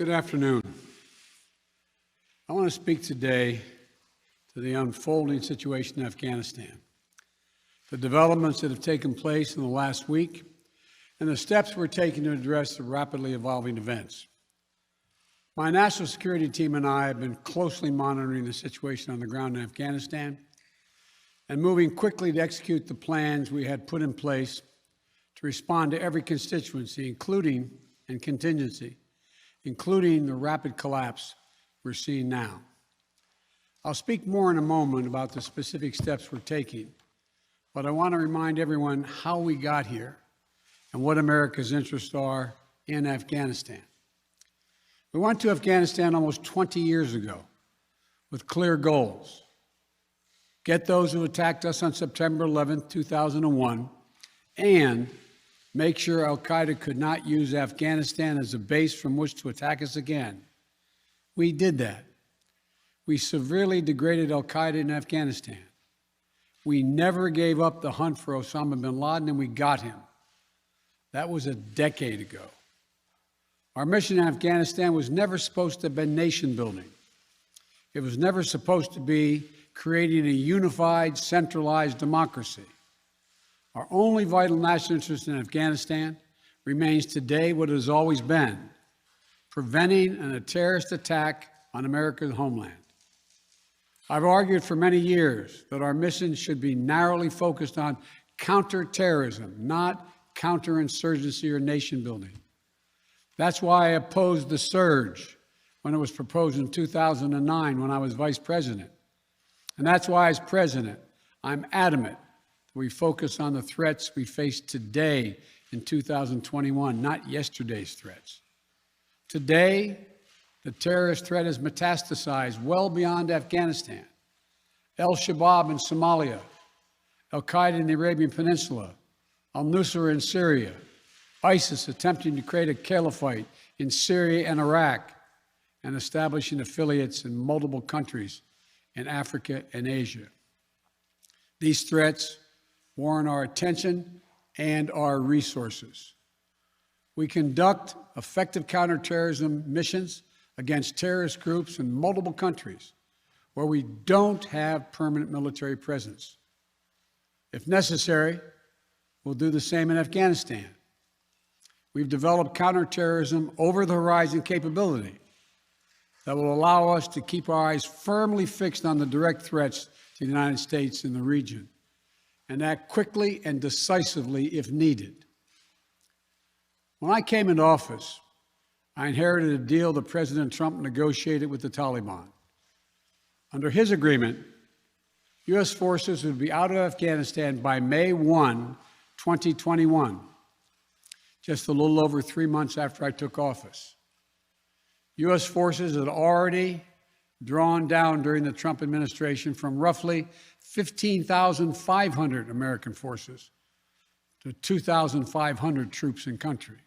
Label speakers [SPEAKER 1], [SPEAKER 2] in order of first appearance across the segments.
[SPEAKER 1] Good afternoon. I want to speak today to the unfolding situation in Afghanistan, the developments that have taken place in the last week, and the steps we're taking to address the rapidly evolving events. My national security team and I have been closely monitoring the situation on the ground in Afghanistan and moving quickly to execute the plans we had put in place to respond to every constituency, including and contingency, including the rapid collapse we're seeing now. I'll speak more in a moment about the specific steps we're taking, but I want to remind everyone how we got here and what America's interests are in Afghanistan. We went to Afghanistan almost 20 years ago with clear goals. Get those who attacked us on September 11, 2001, and make sure al-Qaeda could not use Afghanistan as a base from which to attack us again. We did that. We severely degraded al-Qaeda in Afghanistan. We never gave up the hunt for Osama bin Laden, and we got him. That was a decade ago. Our mission in Afghanistan was never supposed to have been nation building. It was never supposed to be creating a unified, centralized democracy. Our only vital national interest in Afghanistan remains today what it has always been: preventing a terrorist attack on America's homeland. I've argued for many years that our mission should be narrowly focused on counterterrorism, not counterinsurgency or nation building. That's why I opposed the surge when it was proposed in 2009 when I was vice president. And that's why, as president, I'm adamant that we focus on the threats we face today in 2021, not yesterday's threats. Today, the terrorist threat has metastasized well beyond Afghanistan. Al-Shabaab in Somalia, al-Qaeda in the Arabian Peninsula, al-Nusra in Syria, ISIS attempting to create a caliphate in Syria and Iraq, and establishing affiliates in multiple countries in Africa and Asia. These threats warrant our attention and our resources. We conduct effective counterterrorism missions against terrorist groups in multiple countries where we don't have permanent military presence. If necessary, we'll do the same in Afghanistan. We've developed counterterrorism over-the-horizon capability that will allow us to keep our eyes firmly fixed on the direct threats to the United States in the region and act quickly and decisively if needed. When I came into office, I inherited a deal that President Trump negotiated with the Taliban. Under his agreement, U.S. forces would be out of Afghanistan by May 1, 2021, just a little over 3 months after I took office. U.S. forces had already drawn down during the Trump administration from roughly 15,500 American forces to 2,500 troops in country.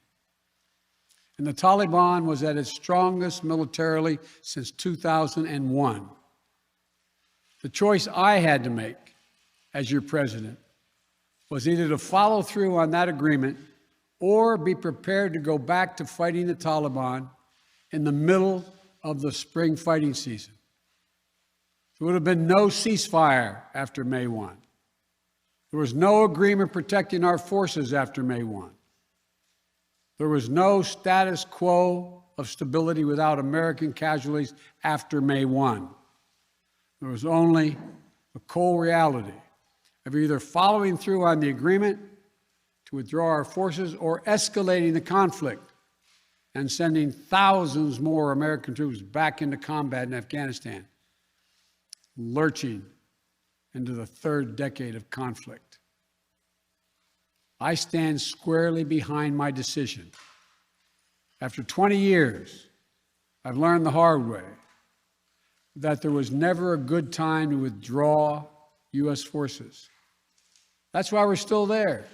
[SPEAKER 1] And the Taliban was at its strongest militarily since 2001. The choice I had to make as your president was either to follow through on that agreement or be prepared to go back to fighting the Taliban in the middle of the spring fighting season. There would have been no ceasefire after May 1. There was no agreement protecting our forces after May 1. There was no status quo of stability without American casualties after May 1. There was only the cold reality of either following through on the agreement to withdraw our forces or escalating the conflict and sending thousands more American troops back into combat in Afghanistan, lurching into the third decade of conflict. I stand squarely behind my decision. After 20 years, I've learned the hard way that there was never a good time to withdraw U.S. forces. That's why we're still there.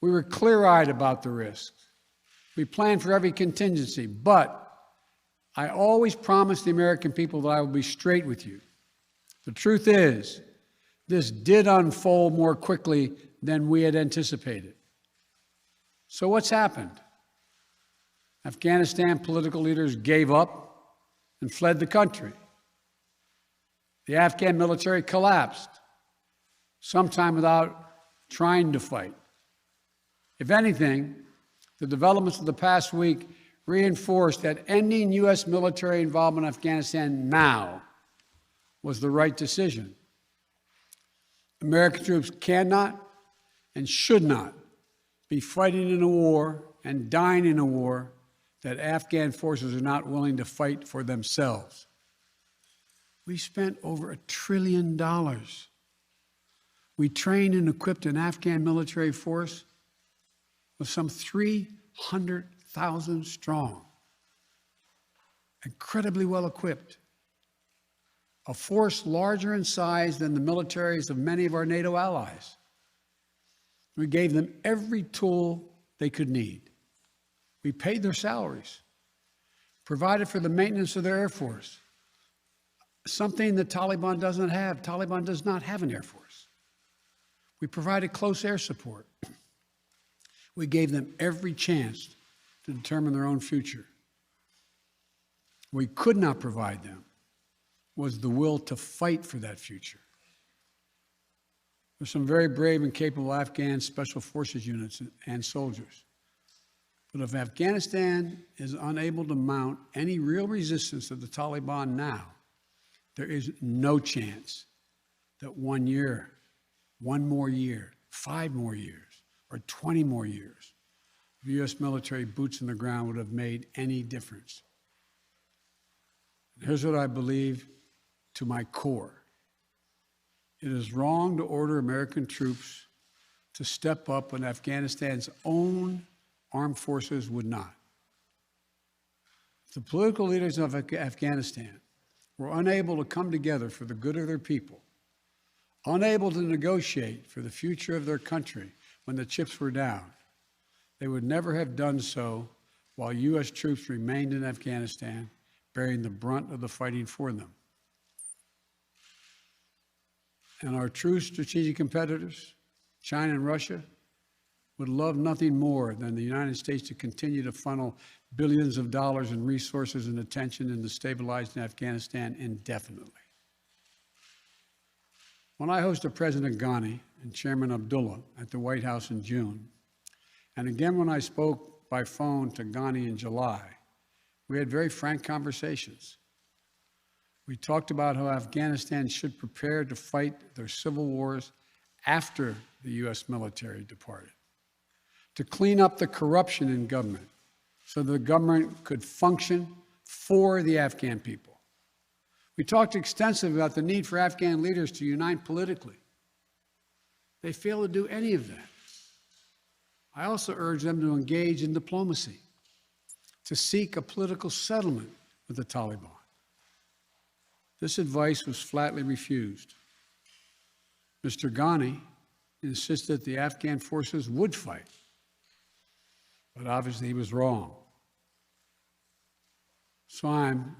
[SPEAKER 1] We were clear-eyed about the risks. We planned for every contingency, but I always promised the American people that I would be straight with you. The truth is, this did unfold more quickly than we had anticipated. So what's happened? Afghanistan political leaders gave up and fled the country. The Afghan military collapsed, sometime without trying to fight. If anything, the developments of the past week reinforced that ending U.S. military involvement in Afghanistan now was the right decision. American troops cannot and should not be fighting in a war and dying in a war that Afghan forces are not willing to fight for themselves. We spent over $1 trillion. We trained and equipped an Afghan military force with some 300,000 strong, incredibly well equipped, a force larger in size than the militaries of many of our NATO allies. We gave them every tool they could need. We paid their salaries, provided for the maintenance of their Air Force, something the Taliban doesn't have. Taliban does not have an Air Force. We provided close air support. We gave them every chance to determine their own future. We could not provide them was the will to fight for that future. There's some very brave and capable Afghan special forces units and soldiers. But if Afghanistan is unable to mount any real resistance to the Taliban now, there is no chance that 1 year, 1 more year, 5 more years, or 20 more years of U.S. military boots on the ground would have made any difference. Here's what I believe to my core. It is wrong to order American troops to step up when Afghanistan's own armed forces would not. If the political leaders of Afghanistan were unable to come together for the good of their people, unable to negotiate for the future of their country when the chips were down, they would never have done so while U.S. troops remained in Afghanistan, bearing the brunt of the fighting for them. And our true strategic competitors, China and Russia, would love nothing more than the United States to continue to funnel billions of dollars in resources and attention into stabilizing Afghanistan indefinitely. When I hosted President Ghani and Chairman Abdullah at the White House in June, and again when I spoke by phone to Ghani in July, we had very frank conversations. We talked about how Afghanistan should prepare to fight their civil wars after the U.S. military departed, to clean up the corruption in government so the government could function for the Afghan people. We talked extensively about the need for Afghan leaders to unite politically. They fail to do any of that. I also urged them to engage in diplomacy, to seek a political settlement with the Taliban. This advice was flatly refused. Mr. Ghani insisted the Afghan forces would fight, but obviously he was wrong. So I'm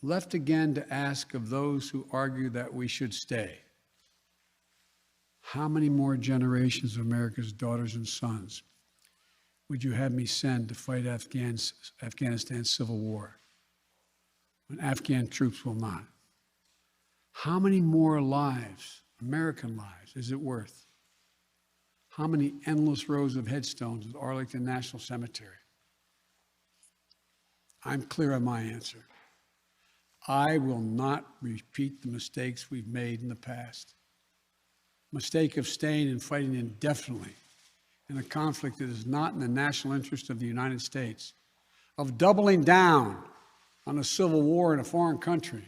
[SPEAKER 1] left again to ask of those who argue that we should stay, how many more generations of America's daughters and sons would you have me send to fight Afghanistan's civil war when Afghan troops will not? How many more lives, American lives, is it worth? How many endless rows of headstones at Arlington National Cemetery? I'm clear on my answer. I will not repeat the mistakes we've made in the past. Mistake of staying and fighting indefinitely in a conflict that is not in the national interest of the United States, of doubling down on a civil war in a foreign country,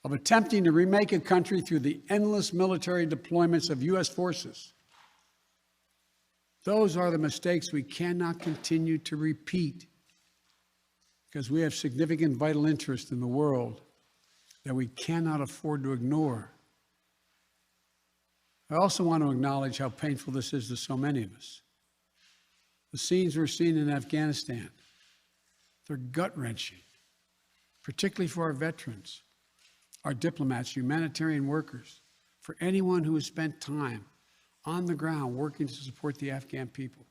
[SPEAKER 1] of attempting to remake a country through the endless military deployments of U.S. forces. Those are the mistakes we cannot continue to repeat because we have significant vital interest in the world that we cannot afford to ignore. I also want to acknowledge how painful this is to so many of us. The scenes we're seeing in Afghanistan, they're gut-wrenching, particularly for our veterans, our diplomats, humanitarian workers, for anyone who has spent time on the ground working to support the Afghan people.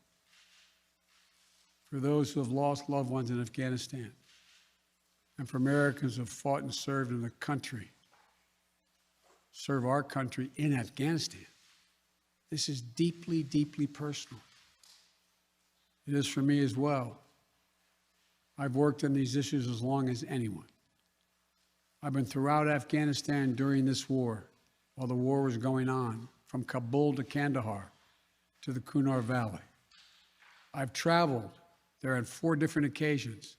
[SPEAKER 1] for those who have lost loved ones in Afghanistan, and for Americans who have fought and served in the country, serve our country in Afghanistan. This is deeply, deeply personal. It is for me as well. I've worked on these issues as long as anyone. I've been throughout Afghanistan during this war, while the war was going on, from Kabul to Kandahar to the Kunar Valley. I've traveled there on 4 different occasions.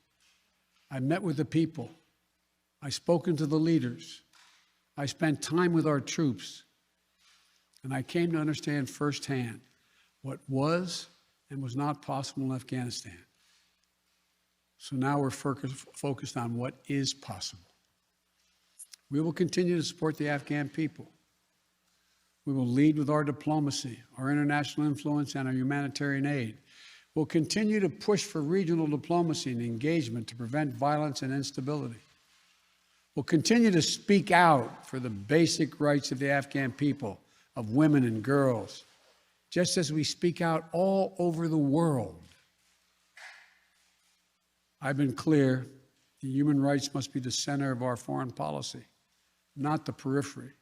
[SPEAKER 1] I met with the people. I've spoken to the leaders. I spent time with our troops. And I came to understand firsthand what was and was not possible in Afghanistan. So now we're focused on what is possible. We will continue to support the Afghan people. We will lead with our diplomacy, our international influence, and our humanitarian aid. We'll continue to push for regional diplomacy and engagement to prevent violence and instability. We'll continue to speak out for the basic rights of the Afghan people, of women and girls, just as we speak out all over the world. I've been clear that human rights must be the center of our foreign policy, not the periphery.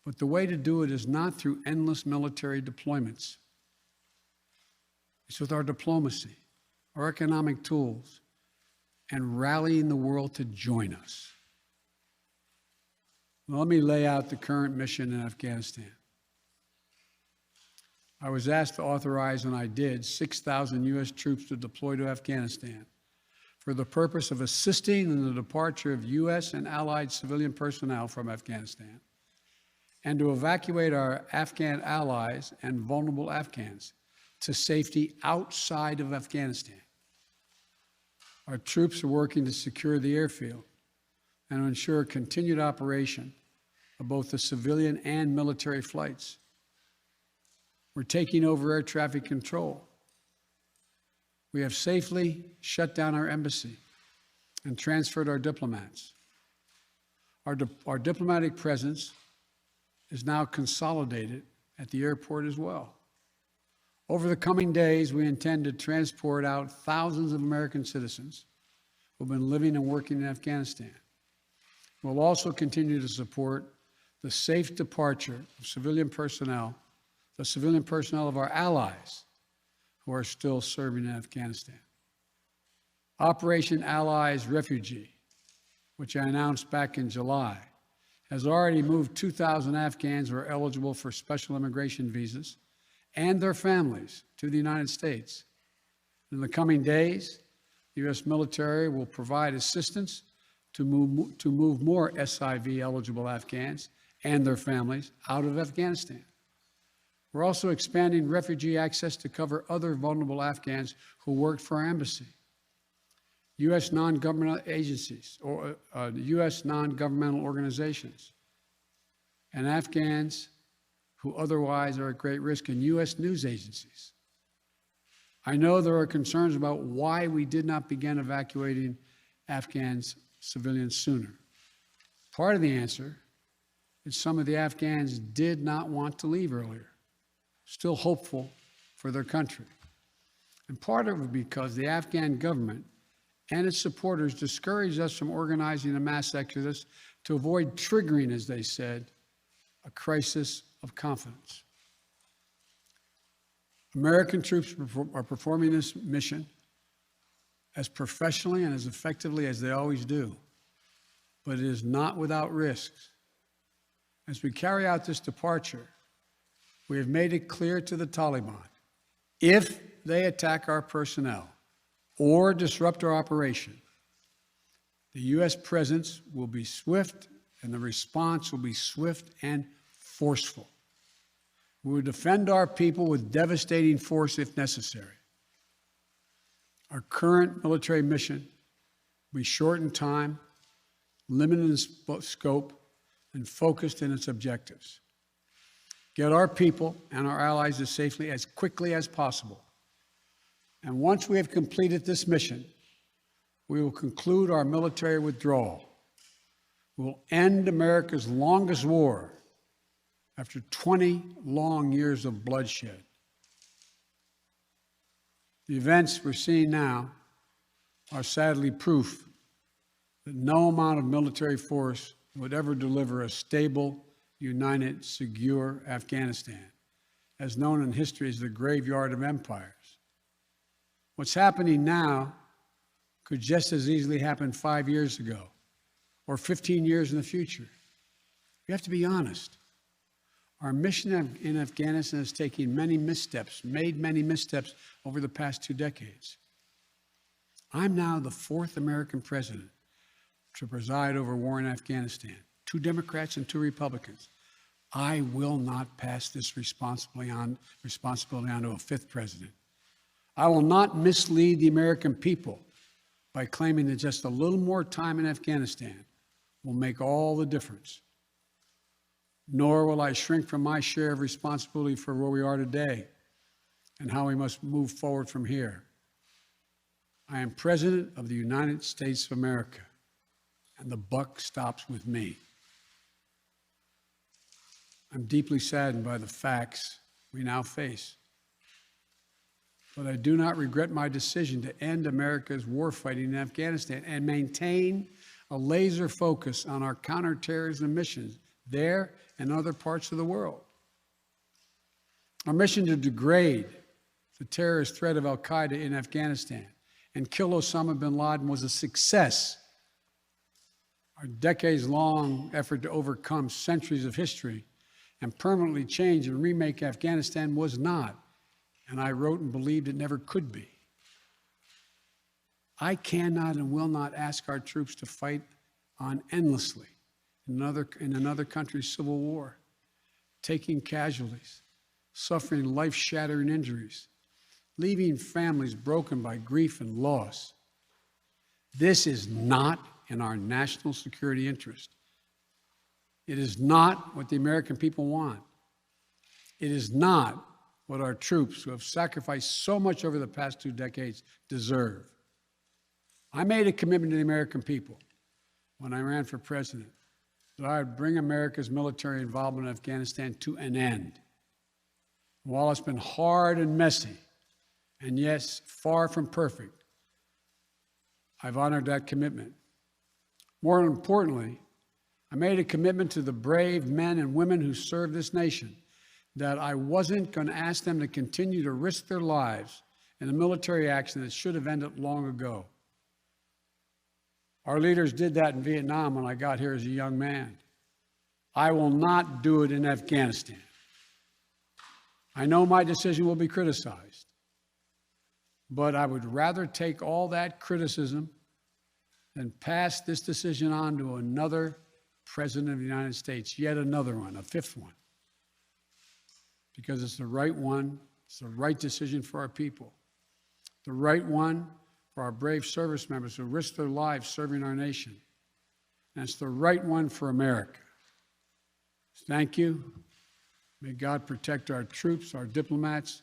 [SPEAKER 1] But the way to do it is not through endless military deployments. It's with our diplomacy, our economic tools, and rallying the world to join us. Well, let me lay out the current mission in Afghanistan. I was asked to authorize, and I did, 6,000 U.S. troops to deploy to Afghanistan for the purpose of assisting in the departure of U.S. and allied civilian personnel from Afghanistan, and to evacuate our Afghan allies and vulnerable Afghans to safety outside of Afghanistan. Our troops are working to secure the airfield and to ensure continued operation of both the civilian and military flights. We're taking over air traffic control. We have safely shut down our embassy and transferred our diplomats. Our diplomatic presence is now consolidated at the airport as well. Over the coming days, we intend to transport out thousands of American citizens who have been living and working in Afghanistan. We'll also continue to support the safe departure of civilian personnel, the civilian personnel of our allies who are still serving in Afghanistan. Operation Allies Refugee, which I announced back in July, has already moved 2,000 Afghans who are eligible for special immigration visas and their families to the United States. In the coming days, the U.S. military will provide assistance to move more SIV-eligible Afghans and their families out of Afghanistan. We're also expanding refugee access to cover other vulnerable Afghans who worked for our embassy. U.S. non-governmental agencies, or U.S. non-governmental organizations, and Afghans who otherwise are at great risk, in U.S. news agencies. I know there are concerns about why we did not begin evacuating Afghans civilians sooner. Part of the answer is some of the Afghans did not want to leave earlier, still hopeful for their country. And part of it because the Afghan government and its supporters discouraged us from organizing a mass exodus to avoid triggering, as they said, a crisis of confidence. American troops are performing this mission as professionally and as effectively as they always do, but it is not without risks. As we carry out this departure, we have made it clear to the Taliban, if they attack our personnel or disrupt our operation, the U.S. presence will be swift and the response will be swift and forceful. We will defend our people with devastating force if necessary. Our current military mission will be short in time, limited in scope, and focused in its objectives. Get our people and our allies to safety as quickly as possible. And once we have completed this mission, we will conclude our military withdrawal. We will end America's longest war after 20 long years of bloodshed. The events we're seeing now are sadly proof that no amount of military force would ever deliver a stable, united, secure Afghanistan, as known in history as the graveyard of empires. What's happening now could just as easily happen 5 years ago or 15 years in the future. You have to be honest. Our mission in Afghanistan is taking many missteps, made many missteps over the past 2 decades. I'm now the 4th American president to preside over war in Afghanistan. 2 Democrats and 2 Republicans. I will not pass this responsibility on to a 5th president. I will not mislead the American people by claiming that just a little more time in Afghanistan will make all the difference. Nor will I shrink from my share of responsibility for where we are today and how we must move forward from here. I am President of the United States of America, and the buck stops with me. I'm deeply saddened by the facts we now face. But I do not regret my decision to end America's warfighting in Afghanistan and maintain a laser focus on our counterterrorism missions there and other parts of the world. Our mission to degrade the terrorist threat of al-Qaeda in Afghanistan and kill Osama bin Laden was a success. Our decades-long effort to overcome centuries of history and permanently change and remake Afghanistan was not, and I wrote and believed it never could be. I cannot and will not ask our troops to fight on endlessly in another country's civil war, taking casualties, suffering life-shattering injuries, leaving families broken by grief and loss. This is not in our national security interest. It is not what the American people want. It is not what our troops, who have sacrificed so much over the past 2 decades, deserve. I made a commitment to the American people when I ran for president that I would bring America's military involvement in Afghanistan to an end. While it's been hard and messy, and yes, far from perfect, I've honored that commitment. More importantly, I made a commitment to the brave men and women who serve this nation that I wasn't going to ask them to continue to risk their lives in a military action that should have ended long ago. Our leaders did that in Vietnam when I got here as a young man. I will not do it in Afghanistan. I know my decision will be criticized, but I would rather take all that criticism than pass this decision on to another President of the United States, yet another one, a 5th one, because it's the right one, it's the right decision for our people, the right one for our brave service members who risk their lives serving our nation, and it's the right one for America. Thank you. May God protect our troops, our diplomats,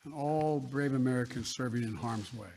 [SPEAKER 1] and all brave Americans serving in harm's way.